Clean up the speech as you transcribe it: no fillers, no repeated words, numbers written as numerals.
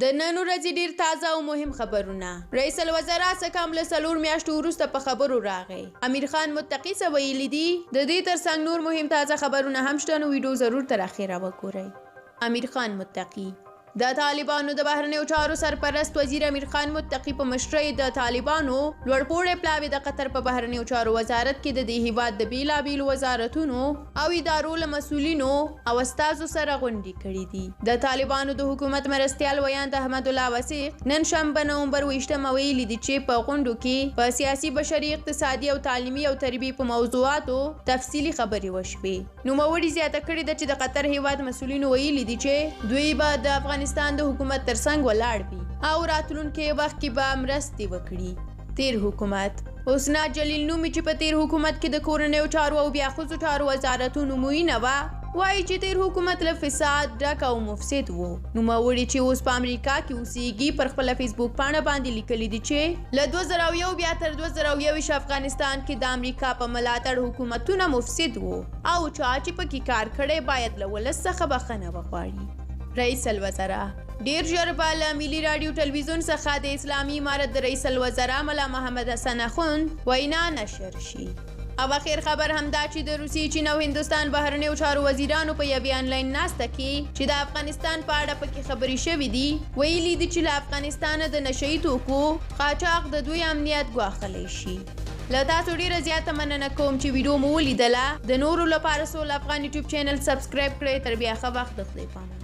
د نن ورځې ډیر تازه او مهم خبرونه. رئیس الوزارا څخه کم له 4 میاشتو وروسته په خبرو راغی. امیر خان متقی څه ویلي دي؟ د دې ترڅنګ نور مهم تازه خبرونه هم شته، نو ویډیو ضرور تر اخره وګورئ. امیر خان متقی د طالبانو د بهرنیو چارو سرپرست وزیر امیر خان متقی په مشرۍ د طالبانو لوړپوړی پلاوي د قطر په بهرنیو چارو وزارت کې د دې هیواد د بیلابیلو وزارتونو او ادارو له مسؤلینو او استازو سره غونډې کړې دي. د طالبانو د حکومت مرستیال ویاند احمد الله وثیق نن شنبه نومبر 28 ویلي دي چې په غونډو کې په سیاسي، بشري، اقتصادي او تعلیمي او تربیې په موضوعاتو تفصیلي خبرې وشوې. نوموړي زیاته کړې ده چې د قطر هیواد مسؤلینو ویلي دي چې دوی به د افغانستان د حکومت ترڅنګ ولاړ وي او راتلونکي وخت کې به مرستې وکړي. تیر حکومت حسنا جلیل نومي چې په تیر حکومت کې د کورنیو چارو او بیا ښځو چارو وزارتونو موینه وه، وایي چې تیر حکومت له فساد ډک او مفسد و. نوموړي چې اوس په امریکا کې اوسېږي پر خپله فیسبوک پاڼه باندې لیکلي دي چې له 2001 بیا تر 2021 افغانستان کې د امریکا په ملاتړ حکومتونه مفسد و او چا چې پکې کار کړی باید له ولس څخه بخښنه وغواړي. رئیس الوزارا ډیر ژر به له ملي راډیو ټلویزیون څخه د اسلامي امارت د رئیس الوزارا ملا محمد حسن اخوند وینا نشر شي. او اخر خبر همدا چې د روسیې، چین او هندوستان بهرنیو چارو وزیرانو په یوې آنلاین ناسته کې چې د افغانستان په اړه پکې خبرې شوې دي، ویلي دي چې له افغانستانه د نشه یي توکو قاچاق د دوی امنیت ګواښلی شي. له تاسو ډیره زیاته مننه کوم چې ویډیو مو ولیدله. د نورو لپاره سول افغان یوټیوب چینل سبسکرایب کړئ. تر بیا ښه وخت، د خدای پامه.